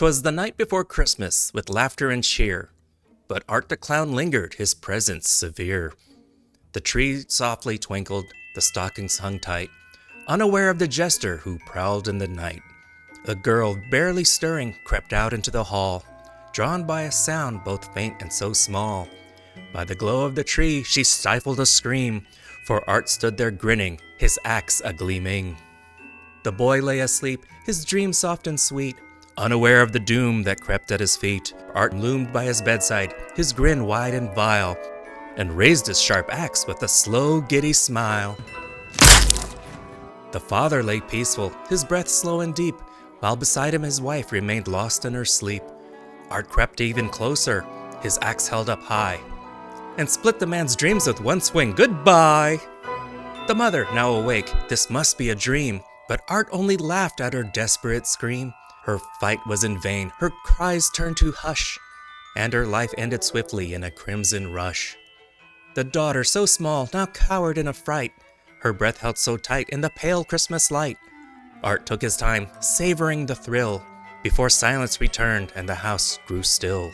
'Twas the night before Christmas, with laughter and cheer, but Art the Clown lingered, his presence severe. The tree softly twinkled, the stockings hung tight, unaware of the jester who prowled in the night. A girl, barely stirring, crept out into the hall, drawn by a sound both faint and so small. By the glow of the tree she stifled a scream, for Art stood there grinning, his axe a-gleaming. The boy lay asleep, his dream soft and sweet, unaware of the doom that crept at his feet. Art loomed by his bedside, his grin wide and vile, and raised his sharp axe with a slow, giddy smile. The father lay peaceful, his breath slow and deep, while beside him his wife remained lost in her sleep. Art crept even closer, his axe held up high, and split the man's dreams with one swing. Goodbye! The mother, now awake, this must be a dream, but Art only laughed at her desperate scream. Her fight was in vain, her cries turned to hush, and her life ended swiftly in a crimson rush. The daughter, so small, now cowered in affright, her breath held so tight in the pale Christmas light. Art took his time, savoring the thrill, before silence returned and the house grew still.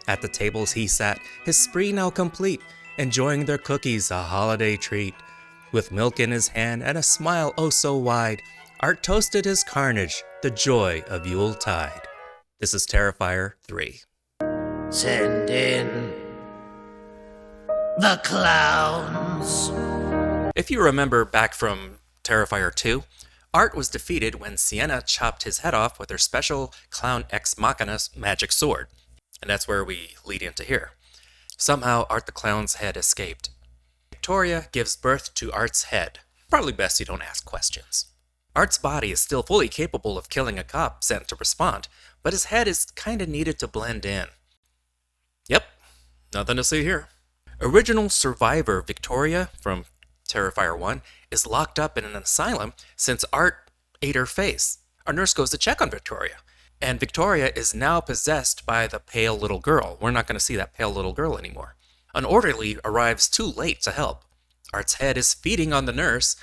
At the tables he sat, his spree now complete, enjoying their cookies, a holiday treat. With milk in his hand and a smile oh so wide, Art toasted his carnage, the joy of Yuletide. This is Terrifier 3. Send in the clowns. If you remember back from Terrifier 2, Art was defeated when Sienna chopped his head off with her special Clown Ex Machina magic sword. And that's where we lead into here. Somehow, Art the Clown's head escaped. Victoria gives birth to Art's head. Probably best you don't ask questions. Art's body is still fully capable of killing a cop sent to respond, but his head is kinda needed to blend in. Yep, nothing to see here. Original survivor Victoria from Terrifier 1 is locked up in an asylum since Art ate her face. A nurse goes to check on Victoria, and Victoria is now possessed by the pale little girl. We're not going to see that pale little girl anymore. An orderly arrives too late to help. Art's head is feeding on the nurse,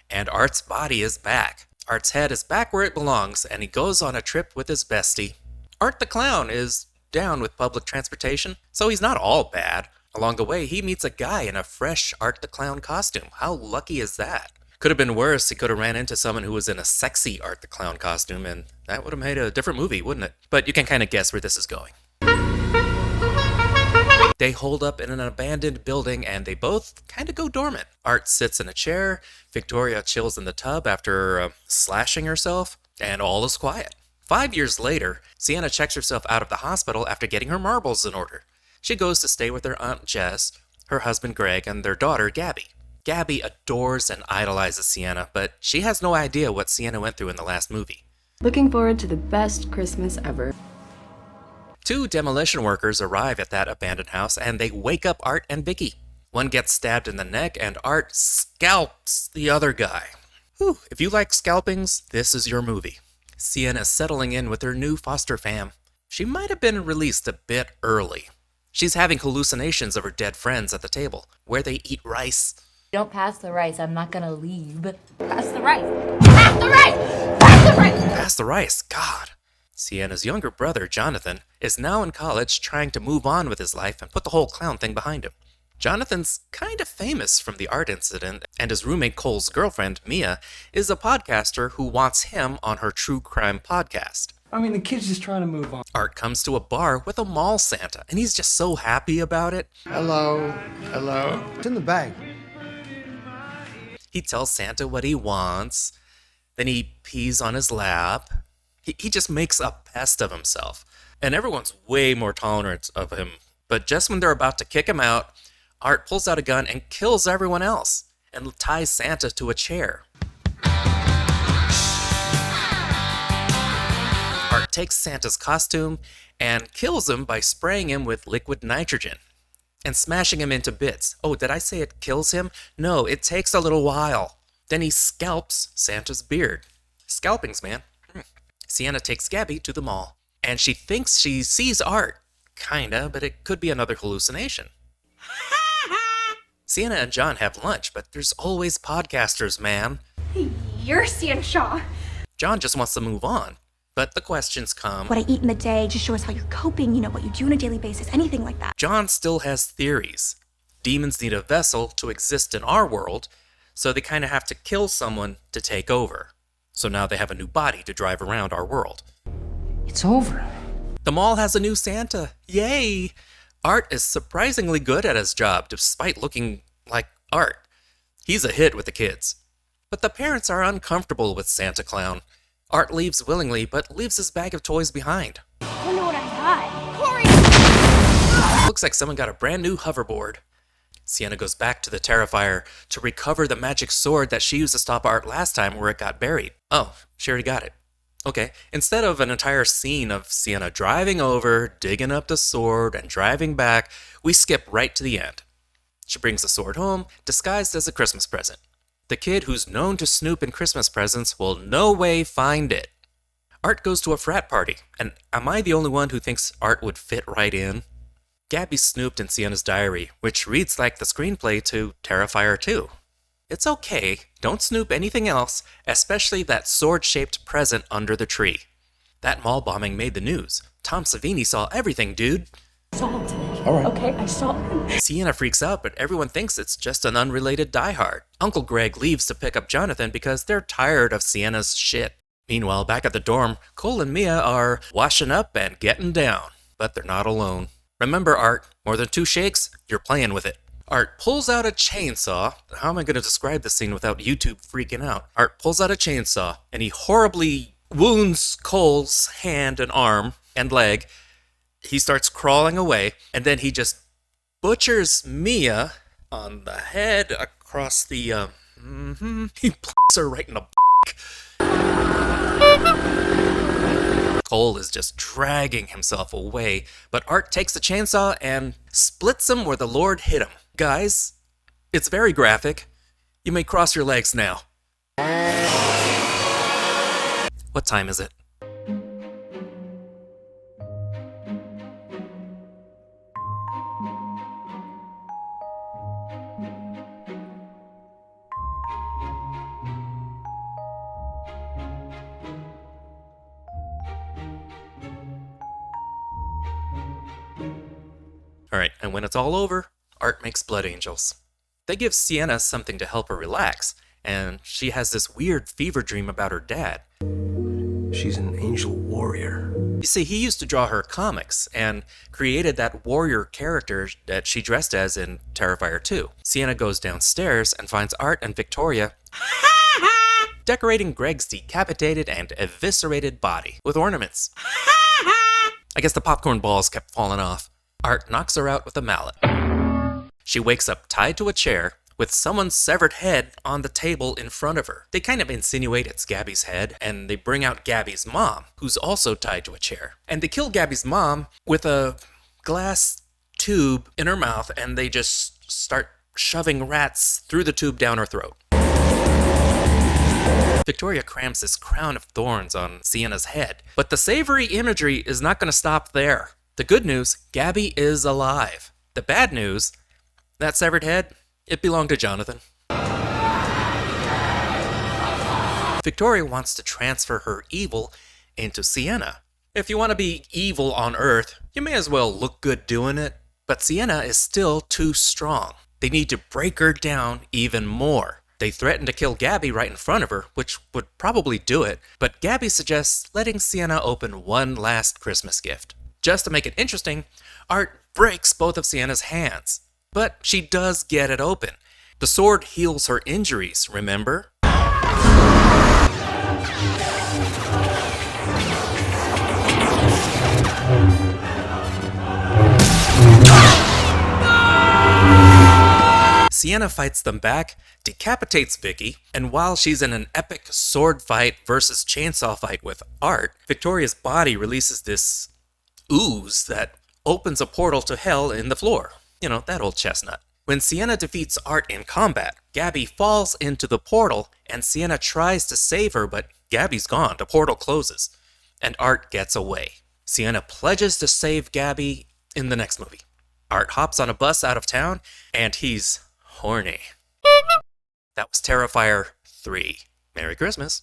and Art's body is back. Art's head is back where it belongs, and he goes on a trip with his bestie. Art the Clown is down with public transportation, so he's not all bad. Along the way, he meets a guy in a fresh Art the Clown costume. How lucky is that? Could have been worse. He could have ran into someone who was in a sexy Art the Clown costume, and that would have made a different movie, wouldn't it? But you can kind of guess where this is going. They hold up in an abandoned building, and they both kind of go dormant. Art sits in a chair, Victoria chills in the tub after slashing herself, and all is quiet. 5 years later, Sienna checks herself out of the hospital after getting her marbles in order. She goes to stay with her Aunt Jess, her husband Greg, and their daughter Gabby. Gabby adores and idolizes Sienna, but she has no idea what Sienna went through in the last movie. Looking forward to the best Christmas ever. 2 demolition workers arrive at that abandoned house, and they wake up Art and Vicky. One gets stabbed in the neck, and Art scalps the other guy. Whew, if you like scalpings, this is your movie. Sienna is settling in with her new foster fam. She might have been released a bit early. She's having hallucinations of her dead friends at the table, where they eat rice. Don't pass the rice, I'm not gonna leave. Pass the rice! Pass the rice! Pass the rice! Pass the rice, God. Sienna's younger brother, Jonathan, is now in college trying to move on with his life and put the whole clown thing behind him. Jonathan's kind of famous from the art incident, and his roommate Cole's girlfriend, Mia, is a podcaster who wants him on her true crime podcast. I mean, the kid's just trying to move on. Art comes to a bar with a mall Santa, and he's just so happy about it. Hello. It's in the bag. He tells Santa what he wants, then he pees on his lap. He just makes a pest of himself, and everyone's way more tolerant of him. But just when they're about to kick him out, Art pulls out a gun and kills everyone else, and ties Santa to a chair. Art takes Santa's costume and kills him by spraying him with liquid nitrogen and smashing him into bits. Oh, did I say it kills him? No, it takes a little while. Then he scalps Santa's beard. Scalpings, man. Sienna takes Gabby to the mall, and she thinks she sees Art. Kinda, but it could be another hallucination. Sienna and John have lunch, but there's always podcasters, man. You're Stan Shaw. John just wants to move on. But the questions come. What I eat in the day, just show us how you're coping, you know, what you do on a daily basis, anything like that. John still has theories. Demons need a vessel to exist in our world, so they kind of have to kill someone to take over. So now they have a new body to drive around our world. It's over. The mall has a new Santa. Yay! Art is surprisingly good at his job, despite looking like Art. He's a hit with the kids. But the parents are uncomfortable with Santa Clown. Art leaves willingly, but leaves his bag of toys behind. I wonder what I got. Corey! Looks like someone got a brand new hoverboard. Sienna goes back to the Terrifier to recover the magic sword that she used to stop Art last time where it got buried. Oh, she already got it. Okay, instead of an entire scene of Sienna driving over, digging up the sword, and driving back, we skip right to the end. She brings the sword home, disguised as a Christmas present. The kid who's known to snoop in Christmas presents will no way find it. Art goes to a frat party, and am I the only one who thinks Art would fit right in? Gabby snooped in Sienna's diary, which reads like the screenplay to Terrifier 2. It's okay, don't snoop anything else, especially that sword-shaped present under the tree. That mall bombing made the news. Tom Savini saw everything, dude. Saw him today. All right. Okay, I saw him. Sienna freaks out, but everyone thinks it's just an unrelated diehard. Uncle Greg leaves to pick up Jonathan because they're tired of Sienna's shit. Meanwhile, back at the dorm, Cole and Mia are washing up and getting down, but they're not alone. Remember, Art, more than 2 shakes, you're playing with it. Art pulls out a chainsaw. How am I going to describe this scene without YouTube freaking out? Art pulls out a chainsaw, and he horribly wounds Cole's hand and arm and leg. He starts crawling away, and then he just butchers Mia on the head across the, he plucks her right in the Cole is just dragging himself away, but Art takes the chainsaw and splits him where the Lord hit him. Guys, it's very graphic. You may cross your legs now. What time is it? Alright, and when it's all over, Art makes blood angels. They give Sienna something to help her relax, and she has this weird fever dream about her dad. She's an angel warrior. You see, he used to draw her comics, and created that warrior character that she dressed as in Terrifier 2. Sienna goes downstairs and finds Art and Victoria decorating Greg's decapitated and eviscerated body with ornaments. I guess the popcorn balls kept falling off. Art knocks her out with a mallet. She wakes up tied to a chair with someone's severed head on the table in front of her. They kind of insinuate it's Gabby's head, and they bring out Gabby's mom, who's also tied to a chair. And they kill Gabby's mom with a glass tube in her mouth, and they just start shoving rats through the tube down her throat. Victoria crams this crown of thorns on Sienna's head, but the savory imagery is not going to stop there. The good news, Gabby is alive. The bad news, that severed head, it belonged to Jonathan. Victoria wants to transfer her evil into Sienna. If you want to be evil on Earth, you may as well look good doing it. But Sienna is still too strong. They need to break her down even more. They threaten to kill Gabby right in front of her, which would probably do it, but Gabby suggests letting Sienna open one last Christmas gift. Just to make it interesting, Art breaks both of Sienna's hands. But she does get it open. The sword heals her injuries, remember? Sienna fights them back, decapitates Vicky, and while she's in an epic sword fight versus chainsaw fight with Art, Victoria's body releases this ooze that opens a portal to hell in the floor. You know, that old chestnut. When Sienna defeats Art in combat, Gabby falls into the portal, and Sienna tries to save her, but Gabby's gone. The portal closes, and Art gets away. Sienna pledges to save Gabby in the next movie. Art hops on a bus out of town, and he's horny. That was Terrifier 3. Merry Christmas.